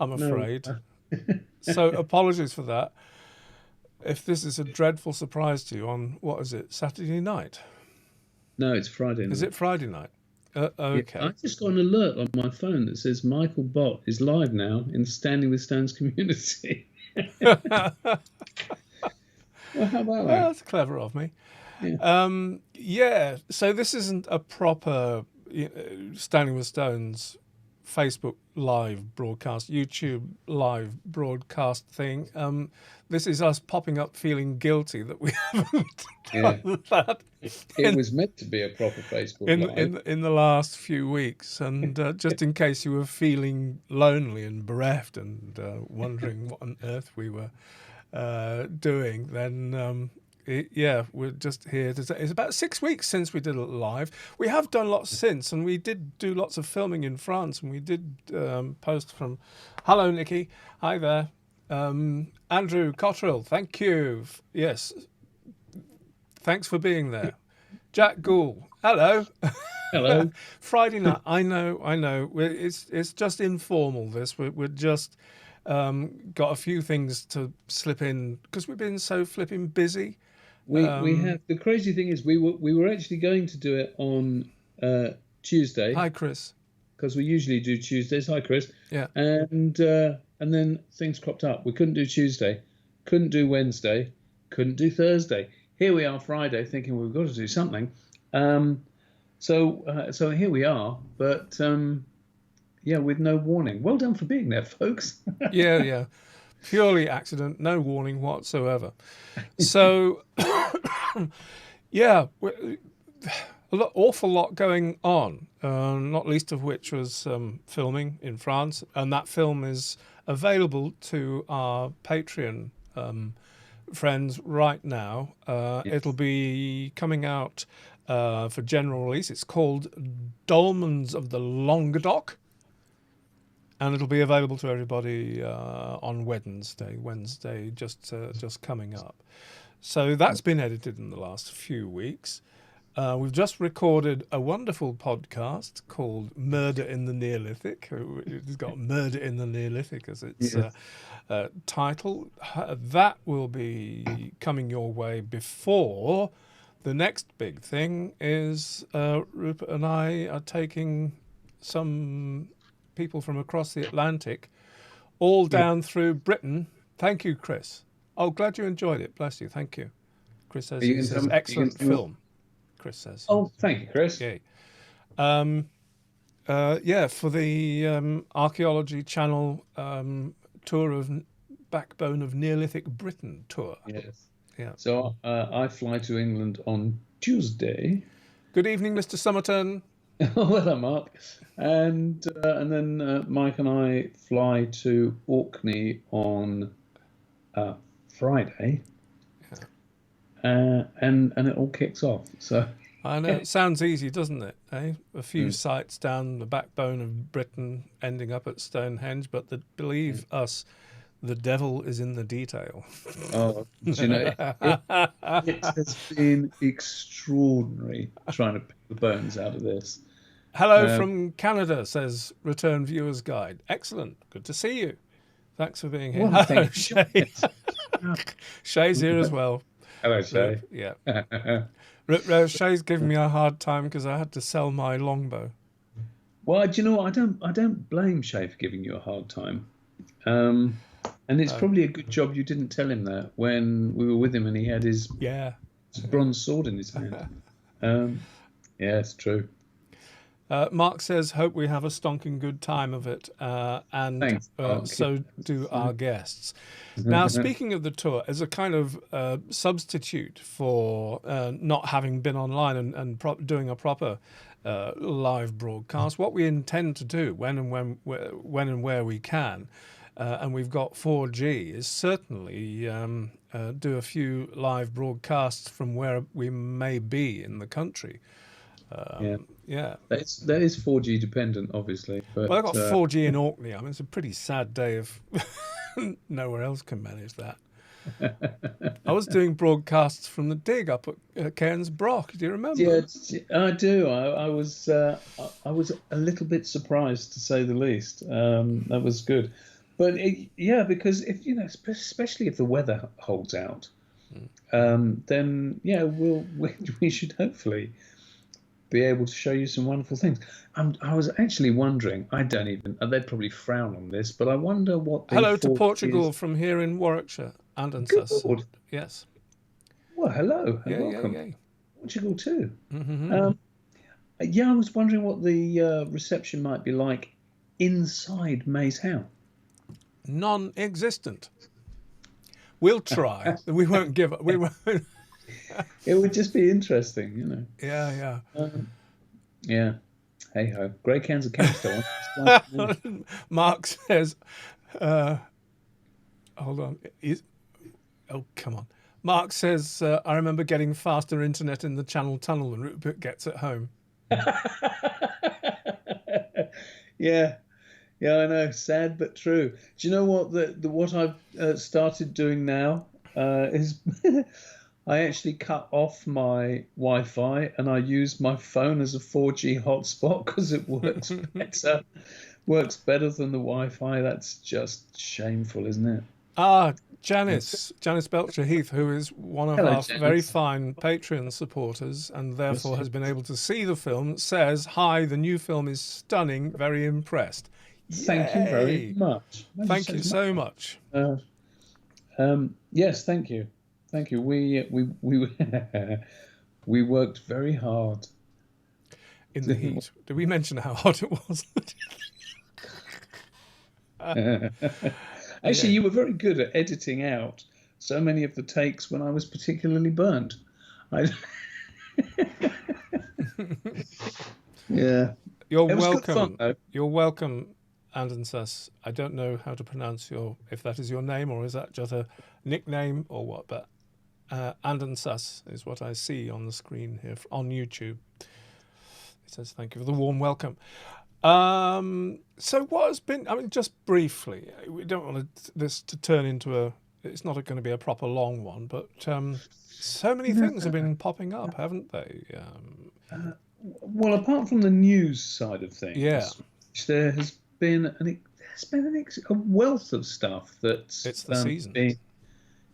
I'm No. afraid. So apologies for that. If this is a dreadful surprise to you on, what is it, Saturday night? No, it's Friday Is night. it Friday night? Yeah, I Okay. just got an alert on my phone that says Michael Bott is live now in the Standing with Stones community. Well, how about that? That's clever of me. Yeah. Yeah, so this isn't a proper Standing with Stones Facebook live broadcast, YouTube live broadcast thing. This is us popping up feeling guilty that we haven't Yeah. done that It in was meant to be a proper Facebook Live. in the last few weeks, and just in case you were feeling lonely and bereft and wondering what on earth we were doing, then yeah, we're just here to say it's about 6 weeks since we did it live. We have done lots since, and we did do lots of filming in France, and we did post from. Hello, Nikki. Hi there. Andrew Cottrell, thank you. Yes, thanks for being there. Jack Gould, hello. Hello. Friday night. I know. It's just informal. This we're just got a few things to slip in because we've been so flipping busy. We have the crazy thing is we were actually going to do it on Tuesday Hi, Chris. because we usually do Tuesdays. Hi, Chris. Yeah, And then things cropped up. We couldn't do Tuesday, couldn't do Wednesday, couldn't do Thursday. Here we are Friday, thinking we've got to do something. So here we are, but yeah, with no warning. Well done for being there, folks. yeah. Purely accident, no warning whatsoever. So, yeah, awful lot going on. Not least of which was filming in France, and that film is available to our Patreon friends right now. Yes. It'll be coming out for general release. It's called Dolmens of the Languedoc, and it'll be available to everybody on Wednesday, just coming up. So that's been edited in the last few weeks. We've just recorded a wonderful podcast called Murder in the Neolithic. It's got Murder in the Neolithic as its Yes. title. That will be coming your way before the next big thing is Rupert and I are taking some people from across the Atlantic all Yeah. down through Britain. Thank you, Chris. Oh, glad you enjoyed it. Bless you. Thank you. Chris says Are you he going to tell says me? Are you going excellent to tell me? film. Chris says. Oh, thank you, Chris. Yay. Um, yeah, for the archaeology channel tour of Backbone of Neolithic Britain tour. Yes. Yeah. So I fly to England on Tuesday. Good evening, Mr. Somerton. Well done, Mark. And then Mike and I fly to Orkney on Friday, and it all kicks off. So I know it sounds easy, doesn't it? Eh? A few Mm. sites down the backbone of Britain, ending up at Stonehenge. But believe us, the devil is in the detail. Oh, do you know, it has been extraordinary trying to pick the bones out of this. Hello Um, from Canada, says Return Viewers Guide. Excellent. Good to see you. Thanks for being here. well, Hello, thank you. Shay. Shay's here as well. Hello, So, Shay. yeah. Shay's giving me a hard time because I had to sell my longbow. Well, do you know what? I don't blame Shay for giving you a hard time. And it's Oh, probably a good job you didn't tell him that when we were with him and he had his yeah. bronze sword in his hand. Um, yeah, it's true. Mark says, hope we have a stonking good time of it, and Thanks, Mark. so do our guests. Now, speaking of the tour, as a kind of substitute for not having been online and doing a proper live broadcast, what we intend to do when and where we can, and we've got 4G, is certainly do a few live broadcasts from where we may be in the country. Yeah, Yeah. that is 4G dependent, obviously. But Well, I've got 4G in Orkney. I mean, it's a pretty sad day if nowhere else can manage that. I was doing broadcasts from the dig up at Cairns Brock. Do you remember? yeah, I do. I was a little bit surprised, to say the least. That was good. But yeah, because if you know, especially if the weather holds out, then yeah, we should hopefully be able to show you some wonderful things. I was actually wondering. I don't even. They'd probably frown on this, but I wonder what the Hello to 40s. Portugal from here in Warwickshire, Good Andansus. Lord. Yes. Well, hello and Yay, yay, welcome. yay. Portugal too. Mm-hmm. Um, yeah, I was wondering what the reception might be like inside Maze House. Non-existent. We'll try. We won't give up. We won't. It would just be interesting, you know. Yeah, Yeah. Hey ho. Grey cans of camster. yeah. Mark says, hold on. Oh, come on. Mark says, I remember getting faster internet in the Channel Tunnel than Rupert gets at home. Yeah. Yeah, I know. Sad but true. Do you know what the what I've started doing now is I actually cut off my Wi-Fi and I use my phone as a 4G hotspot because it works better. Works better than the Wi-Fi. That's just shameful, isn't it? Ah, Janice Belcher Heath, who is one of Hello, our very Janice. fine Patreon supporters and Yes, therefore has been able to see the film, says, "Hi, the new film is stunning, very impressed." thank you very Yay! much. Thank you so much. Yes, thank you, thank you. We we worked very hard. In the heat. Did we mention how hot it was? Actually, Yeah. you were very good at editing out so many of the takes when I was particularly burnt. I, yeah, You're it was good fun welcome. though. You're welcome, Andansus. I don't know how to pronounce if that is your name or is that just a nickname or what, but Andansus is what I see on the screen here on YouTube. It says, thank you for the warm welcome. So what has been, I mean, just briefly, we don't want this to turn into it's not going to be a proper long one, but so many No, things have been popping up, haven't they? well, apart from the news side of Yeah, things, there has been a wealth of stuff that's it's the season. been.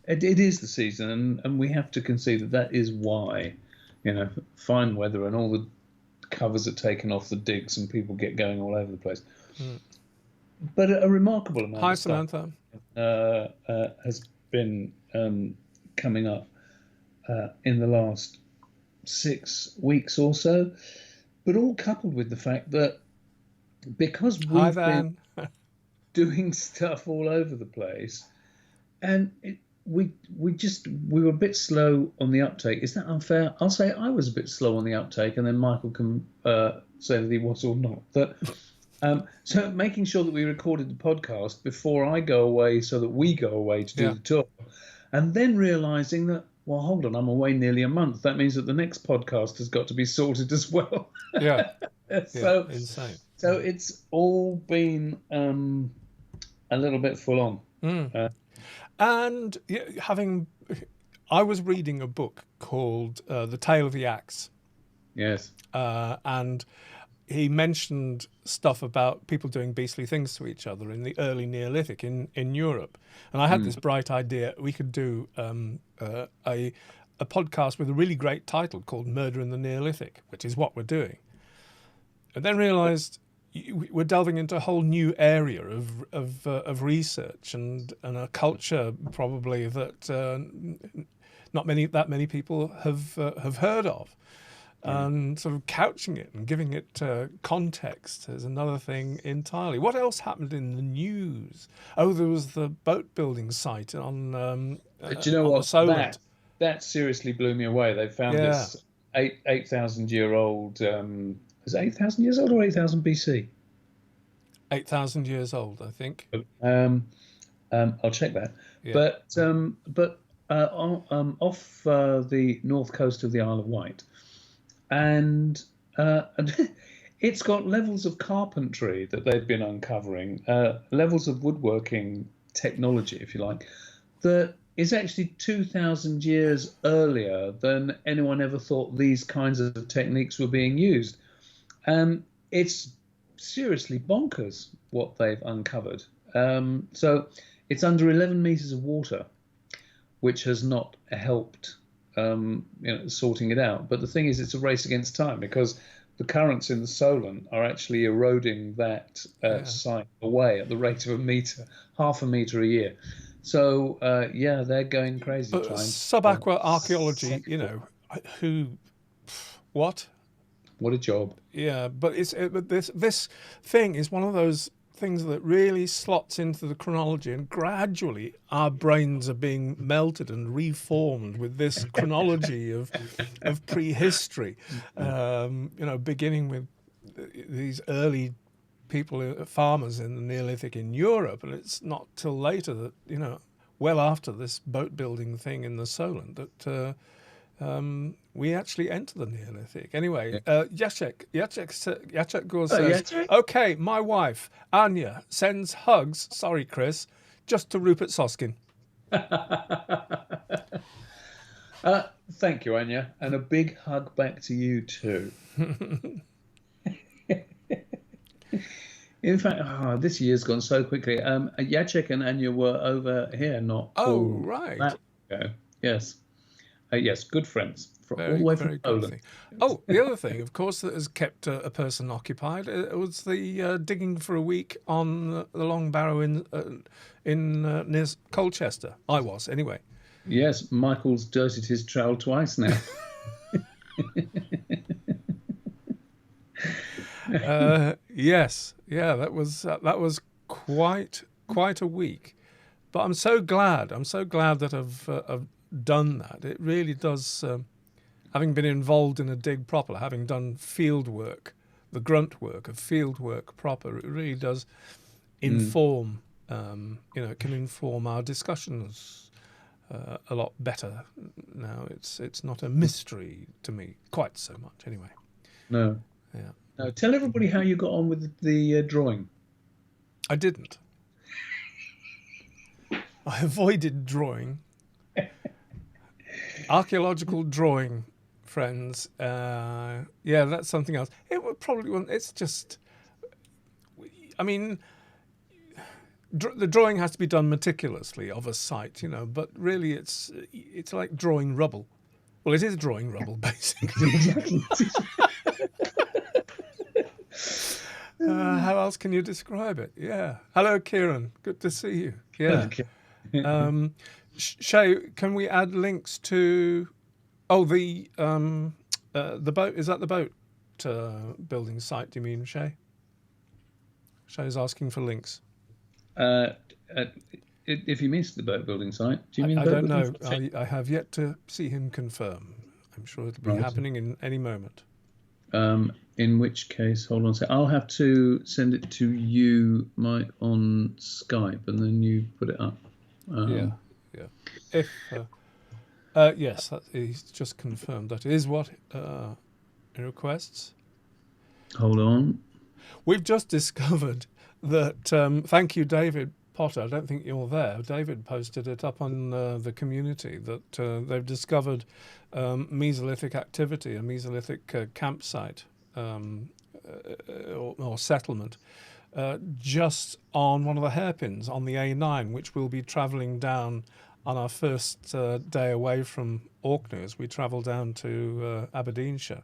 It is the season, and we have to concede that is why, you know, fine weather and all the covers are taken off the digs and people get going all over the place. But a remarkable amount Hi, of stuff Samantha. has been coming up in the last 6 weeks or so, but all coupled with the fact that because Hi, we've been Van. doing stuff all over the place, and we were a bit slow on the uptake. Is that unfair? I'll say I was a bit slow on the uptake, and then Michael can say that he was or not. But so making sure that we recorded the podcast before I go away, so that we go away to do Yeah. the tour, and then realizing that, well, hold on, I'm away nearly a month. That means that the next podcast has got to be sorted as well. Yeah. So Yeah. Insane. so it's all been a little bit full on. And I was reading a book called The Tale of the Axe. Yes. And he mentioned stuff about people doing beastly things to each other in the early Neolithic in Europe. And I had this bright idea. We could do a podcast with a really great title called Murder in the Neolithic, which is what we're doing. And then realised we're delving into a whole new area of research and a culture probably that not that many people have heard of. And sort of couching it and giving it context is another thing entirely. What else happened in the news? Oh, there was the boat building site on Do you know on the what? Solent. That seriously blew me away. They found Yeah. this 8,000-year-old. Is it 8,000 years old or 8,000 BC? 8,000 years old, I think. I'll check that. Yeah. But off the north coast of the Isle of Wight, and it's got levels of carpentry that they've been uncovering, levels of woodworking technology, if you like, that is actually 2,000 years earlier than anyone ever thought these kinds of techniques were being used. It's seriously bonkers what they've uncovered. So it's under 11 meters of water, which has not helped sorting it out. But the thing is, it's a race against time because the currents in the Solent are actually eroding that site away at the rate of half a meter a year. So they're going crazy But trying. Sub-aqua archaeology, what? What a job! Yeah, but this thing is one of those things that really slots into the chronology, and gradually our brains are being melted and reformed with this chronology of prehistory. Beginning with these early farmers in the Neolithic in Europe, and it's not till later that well after this boat building thing in the Solent that we actually enter the Neolithic. Anyway, Jacek Gore says, okay, my wife, Anya, sends hugs, sorry, Chris, just to Rupert Soskin. Thank you, Anya, and a big hug back to you too. In fact, this year's gone so quickly. Jacek and Anya were over here not right. that ago. Yes. Yes, good friends. All the way from Poland. Oh, the other thing, of course, that has kept a person occupied was the digging for a week on the Long Barrow near Colchester. I was, anyway. Yes, Michael's dirtied his trowel twice now. Yes, yeah, that was quite a week. But I'm so glad that I've done that. It really does, having been involved in a dig proper, having done field work, the grunt work of field work proper, it really does inform, it can inform our discussions a lot better now. It's not a mystery to me quite so much anyway. No. Yeah. No, tell everybody how you got on with the drawing. I didn't. I avoided drawing. Archaeological drawing, friends. That's something else. It would probably. It's just. I mean, the drawing has to be done meticulously of a site, But really, it's like drawing rubble. Well, it is drawing rubble, basically. Exactly. How else can you describe it? Yeah. Hello, Kieran. Good to see you. Yeah. Shay, can we add links to? Oh, the boat. Is that the boat building site? Do you mean, Shay? Shay's asking for links. If he means the boat building site, do you mean? I don't know. I have yet to see him confirm. I'm sure it'll be happening in any moment. In which case, hold on a second. I'll have to send it to you, Mike, on Skype, and then you put it up. Yeah. If yes, he's just confirmed that is what he requests. Hold on. We've just discovered that. Thank you, David Potter. I don't think you're there. David posted it up on the community that they've discovered Mesolithic activity, a Mesolithic campsite or settlement just on one of the hairpins on the A9, which we'll be travelling down on our first day away from Orkney. As we travel down to Aberdeenshire,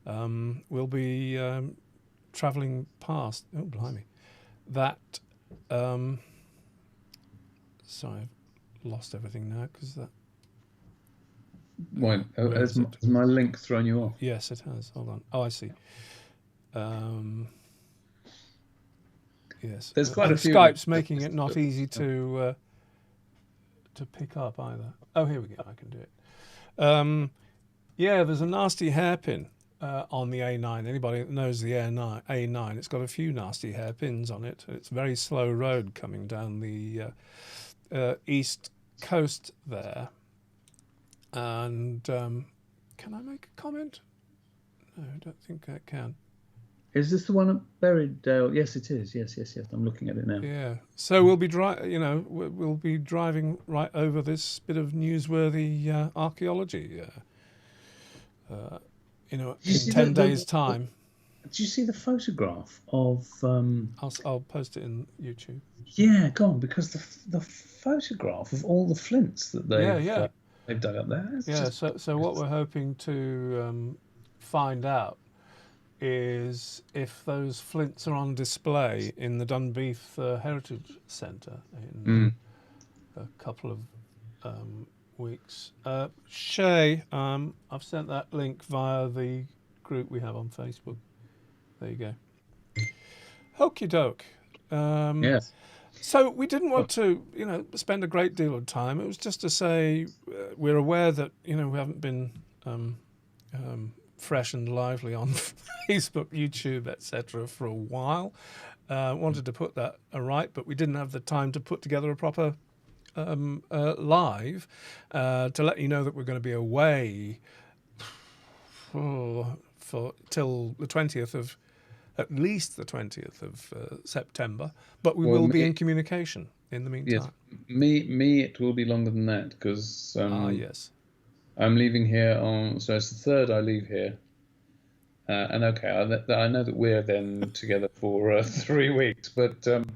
we'll be travelling past. Oh, blimey! That. Sorry, I've lost everything now because that. Why has my link thrown you off? Yes, it has. Hold on. Oh, I see. Yes. There's quite a few. Skype's making it not easy to pick up either. Oh, here we go. I can do it. There's a nasty hairpin on the A9. Anybody that knows the A9, it's got a few nasty hairpins on it. It's a very slow road coming down the east coast there. And can I make a comment? No, I don't think I can. Is this the one at Berrydale? Yes, it is. Yes. I'm looking at it now. Yeah. So we'll be we'll be driving right over this bit of newsworthy archaeology. In 10 days' time. did you see the photograph of? I'll post it in YouTube. Yeah, go on, because the photograph of all the flints that Yeah. they've dug up there. It's Yeah. just So what we're hoping to find out is if those flints are on display in the Dunbeath Heritage Centre in a couple of weeks. Shay, I've sent that link via the group we have on Facebook. There you go. Okie doke. yes. So we didn't want to, spend a great deal of time. It was just to say we're aware that, we haven't been fresh and lively on Facebook, YouTube, etc. for a while. Wanted to put that right, but we didn't have the time to put together a proper live to let you know that we're going to be away for till the 20th of at least the 20th of September, but we will be in communication in the meantime. Yes, me, it will be longer than that because yes, I'm leaving here on. So it's the third I leave here, and okay, I know that we're then together for 3 weeks, but then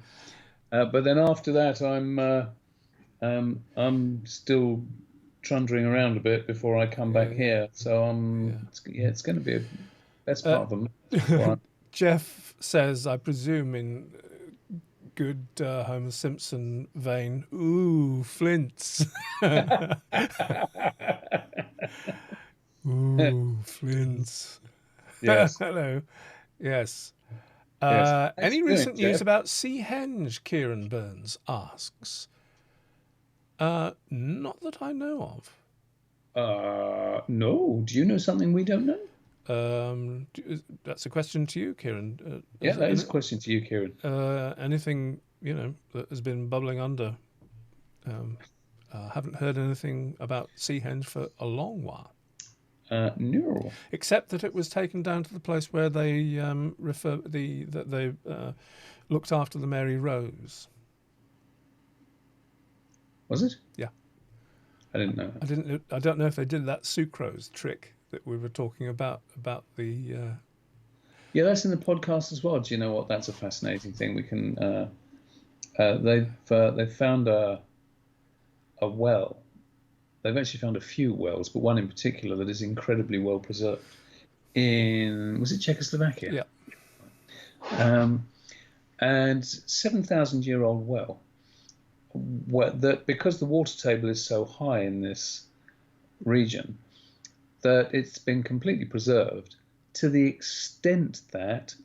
after that I'm still trundling around a bit before I come back here. So it's going to be a best part of the month. Jeff says, I presume in good Homer Simpson vein, ooh, flints. Ooh, flints. Yes. Hello. Yes. Yes. Any recent news about Seahenge, Kieran Burns asks. Not that I know of. No. Do you know something we don't know? That's a question to you, Kieran. That is a question to you, Kieran. Anything that has been bubbling under? Haven't heard anything about Seahenge for a long while. No. Except that it was taken down to the place where they looked after the Mary Rose. Was it? Yeah. I didn't know. I don't know if they did that sucrose trick that we were talking about the. Yeah, that's in the podcast as well. Do you know what? That's a fascinating thing. We can. They've found a well. They've actually found a few wells, but one in particular that is incredibly well preserved. Was it Czechoslovakia? Yeah. And 7,000-year-old well. That because the water table is so high in this region, that it's been completely preserved to the extent that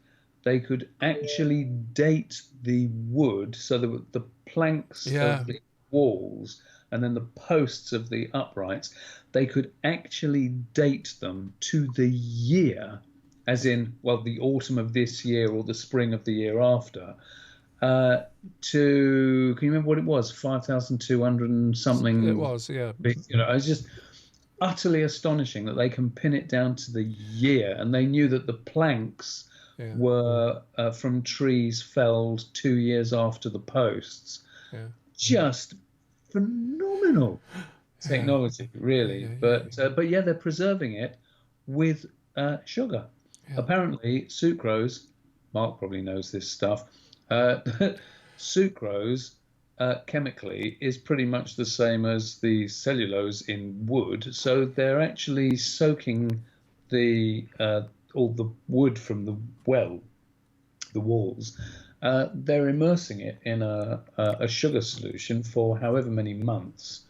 they could actually date the wood, so the planks of the walls and then the posts of the uprights, they could actually date them to the year, as in, the autumn of this year or the spring of the year after. Can you remember what it was? 5,200 and something. It was, yeah. It's just utterly astonishing that they can pin it down to the year, and they knew that the planks were from trees felled 2 years after the posts. Yeah. Just phenomenal technology, really. But they're preserving it with sugar. Yeah. Apparently, sucrose. Mark probably knows this stuff. Sucrose chemically is pretty much the same as the cellulose in wood, so they're actually soaking all the wood from the walls. They're immersing it in a sugar solution for however many months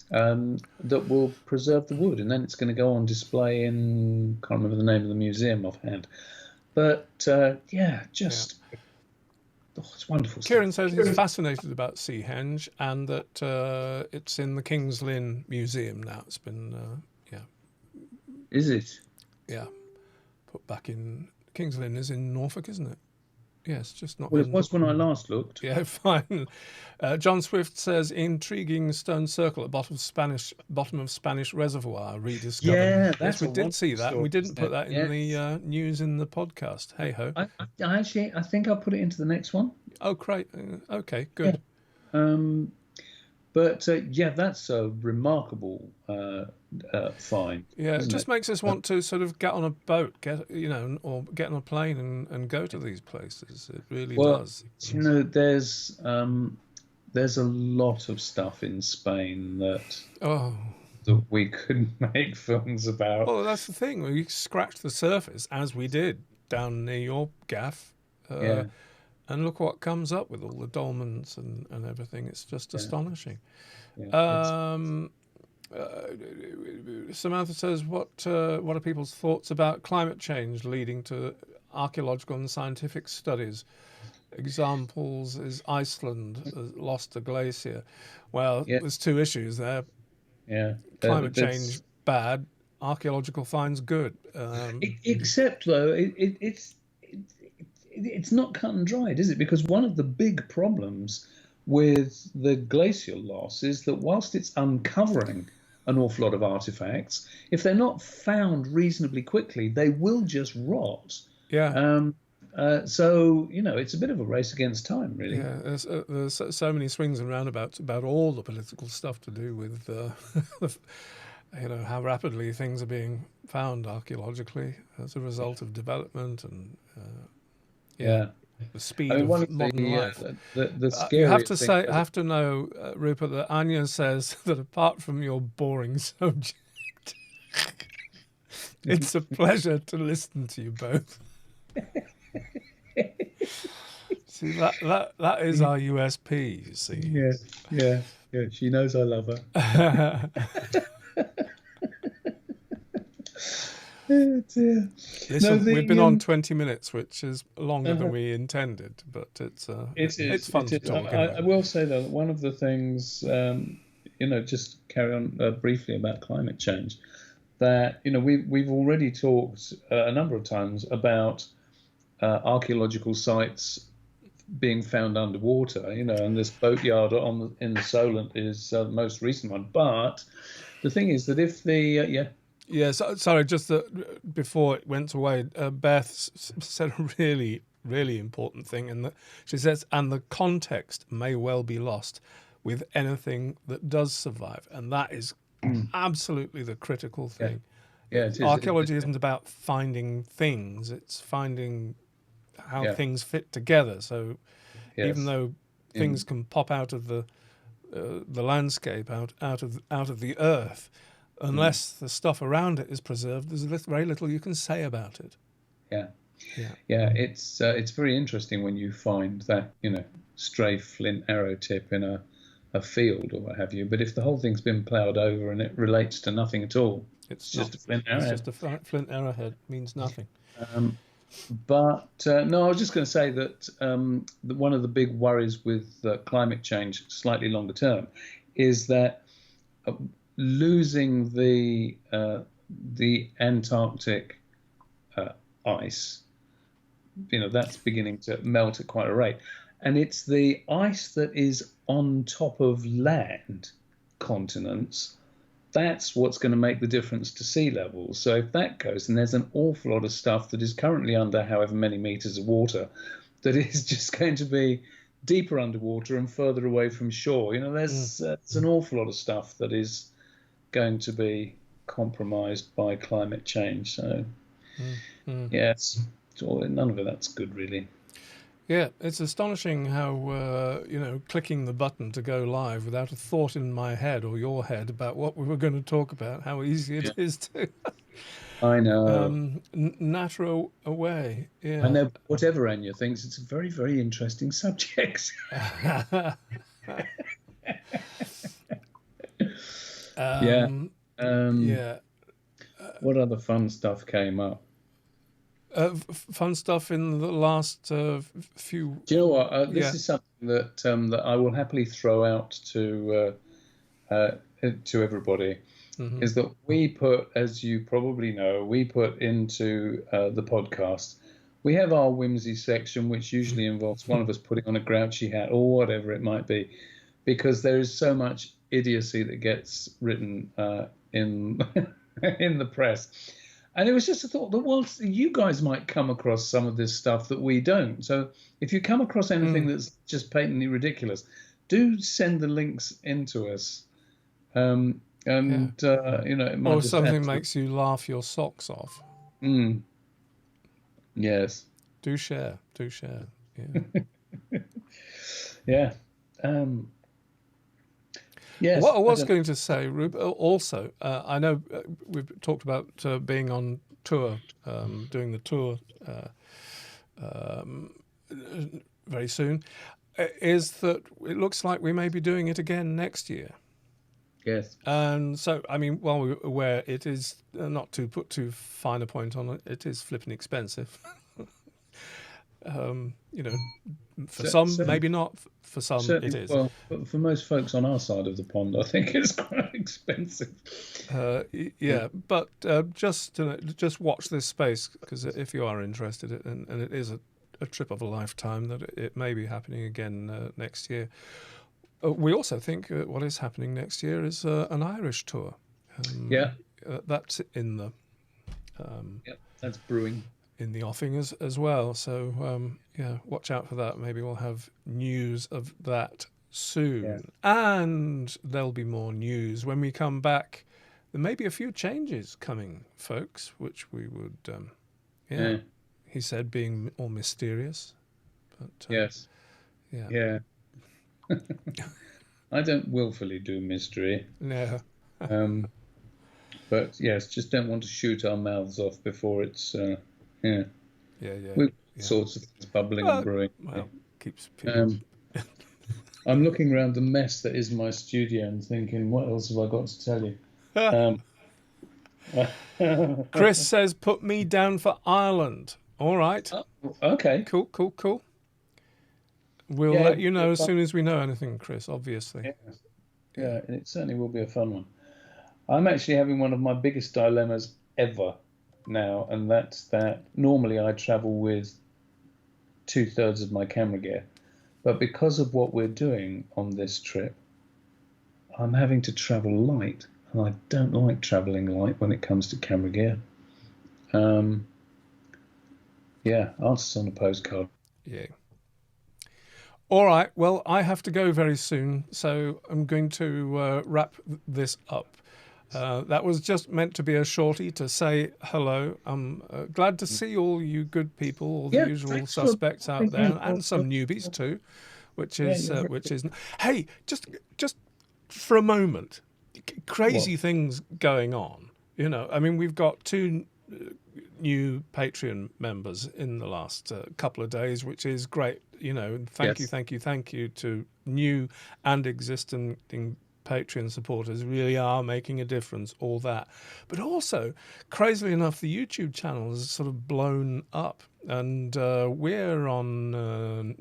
that will preserve the wood, and then it's going to go on display in, can't remember the name of the museum offhand, but it's wonderful. Kieran says he's fascinated about Seahenge and that it's in the King's Lynn Museum now. It's been, Is it? Yeah. Put back in. King's Lynn is in Norfolk, isn't it? Yes, just not. Well, it was when I last looked. Yeah, fine. John Swift says intriguing stone circle at bottom of Spanish Reservoir rediscovered. Yeah, yes, we did see that. We didn't put that in the news in the podcast. Hey ho. I think I'll put it into the next one. Oh, great. Okay, good. Yeah. But yeah, that's a remarkable find, Yeah, it isn't just it? makes us want to sort of get on a boat, or get on a plane and go to these places. It really Well, does. there's a lot of stuff in Spain Oh, that we could make films about. well, that's the thing. We scratched the surface, as we did down near your gaff, uh, Yeah, and look what comes up with all the dolmens and everything. It's just yeah, astonishing. yeah. It's Um, uh, Samantha says, what are people's thoughts about climate change leading to archaeological and scientific studies? Examples is Iceland lost a glacier. Well, yeah, there's two issues there. yeah. Climate change, That's bad. Archaeological finds, good. except though it's not cut and dried, is it? Because one of the big problems with the glacial loss is that whilst it's uncovering an awful lot of artifacts, if they're not found reasonably quickly, they will just rot. Yeah, Um, so it's a bit of a race against time, really. yeah. There's so many swings and roundabouts about all the political stuff to do with, how rapidly things are being found archaeologically as a result of development and, yeah, Yeah. the I speed mean, one of of modern life. the You have to scariest things. say, have to know, Rupert, that Anya says that apart from your boring subject, it's a pleasure to listen to you both. See, that is our USP, you see. Yeah, yeah, yeah. She knows I love her. Oh, dear. No, Listen, we've been on the 20 minutes, which is longer than uh, we intended, but it it's is. fun It to is. talk I anyway. will say though, that one of the things, just carry on briefly about climate change. That we've already talked a number of times about archaeological sites being found underwater. And this boatyard in the Solent is the most recent one. But the thing is that if the Yeah, sorry, just before it went away, Beth said a really, really important thing, and that she says, and the context may well be lost with anything that does survive, and that is absolutely the critical yeah, thing. yeah, it is. Archaeology isn't about finding things; it's finding how Yeah, things fit together. So even yes. though things In can pop out of the landscape, out of the earth, mm, unless the stuff around it is preserved, there's very little you can say about it. yeah, Yeah. yeah. It's very interesting when you find that stray flint arrow tip in a field or what have you. But if the whole thing's been ploughed over and it relates to nothing at all, it's It's not. just a flint It's arrowhead. just a flint arrowhead. Means nothing. Um, but no, I was just going to say that one of the big worries with climate change, slightly longer term, is that uh, losing the Antarctic uh, ice, that's beginning to melt at quite a rate, and it's the ice that is on top of land continents. That's what's going to make the difference to sea levels. So if that goes, and there's an awful lot of stuff that is currently under however many meters of water, that is just going to be deeper underwater and further away from shore. Mm, There's an awful lot of stuff that is going to be compromised by climate change. So mm, mm. yes, none of it that's good really. Yeah, it's astonishing how clicking the button to go live without a thought in my head or your head about what we were going to talk about, how easy it Yeah. is to I know. natter away. I Yeah. know. Whatever Anya thinks, it's a very, very interesting subject. Yeah. um, Um, yeah. what other fun stuff came up? Fun stuff in the last few. Do you know what? This Yeah. is something that I will happily throw out to everybody. Hmm. Is that we put, as you probably know, we put into the podcast. We have our whimsy section, which usually involves one of us putting on a grouchy hat or whatever it might be, because there is so much idiocy that gets written in in the press. And it was just a thought that, well, you guys might come across some of this stuff that we don't. So if you come across anything Mm. that's just patently ridiculous, do send the links into us. And it might Or just something add to. makes you laugh your socks off. Mm, yes. Do share. Yeah. Yeah. Um, yes. What I I was don't. going to say, Rupert, also, I know we've talked about being on tour, doing the tour um, very soon, is that it looks like we may be doing it again next year. Yes. And so, I mean, while we're aware it is, not to put too fine a point on it, it is flipping expensive. You know, for some, Certainly. maybe not. For some, it Certainly. is. Well, for most folks on our side of the pond, I think it's quite expensive. Yeah, but just watch this space, because if you are interested, and it is a trip of a lifetime, that it may be happening again next year. We also think what is happening next year is an Irish tour. Yeah. That's Yeah. That's brewing. in the offing as well. So yeah, watch out for that. Maybe we'll have news of that Yeah. soon, and there'll be more news when we come back. There may be a few changes coming, folks, which we would, yeah. Yeah. He said, being all mysterious, but Yes. yeah, Yeah. I don't willfully do mystery. no, Um, but yes, just don't want to shoot our mouths off before it's yeah. yeah, We've yeah. sorts of things bubbling Well, and brewing. well, keeps people. I'm looking around the mess that is my studio and thinking, what else have I got to tell you? Chris says, put me down for Ireland. All right. Okay. Cool. We'll Yeah, let you know as soon as we know anything, Chris, obviously. Yeah, and it certainly will be a fun one. I'm actually having one of my biggest dilemmas ever now, and that's that normally I travel with 2/3 of my camera gear. But because of what we're doing on this trip, I'm having to travel light, and I don't like traveling light when it comes to camera gear. Yeah, answers on a postcard. Yeah. All right. Well, I have to go very soon, so I'm going to wrap this up. That was just meant to be a shorty to say hello. I'm glad to see all you good people, all the usual suspects out there, and some newbies too, which is. Hey, just for a moment, crazy things going on. You know, I mean, we've got two new Patreon members in the last couple of days, which is great. You know, thank you to new and existing Patreon supporters. Really are making a difference, all that. But also, crazily enough, the YouTube channel has sort of blown up, and we're on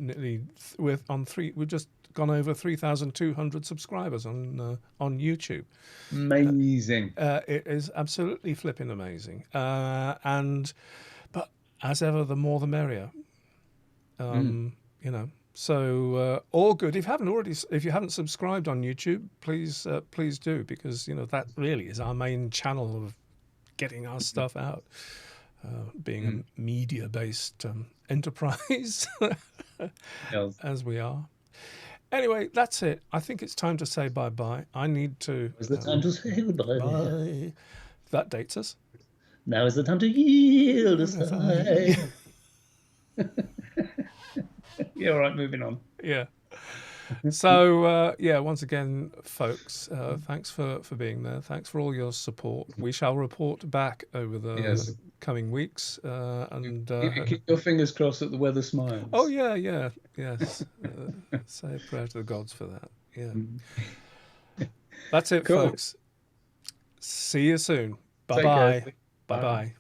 we've just gone over 3,200 subscribers on YouTube. Amazing. It is absolutely flipping amazing. But as ever, the more the merrier. You know. So all good. If you haven't subscribed on YouTube, please do, because you know that really is our main channel of getting our stuff out. Being a media-based enterprise, as we are. Anyway, that's it. I think it's time to say bye-bye. I need to... Is the time to say goodbye? Bye. That dates us. Now is the time to yield a sigh. Yeah, all right, moving on. Yeah. So, once again, folks, thanks for being there. Thanks for all your support. We shall report back over the coming weeks. And keep your fingers crossed that the weather smiles. Oh, yes. Say a prayer to the gods for that. Yeah. That's it, folks. See you soon. Bye-bye. Bye-bye.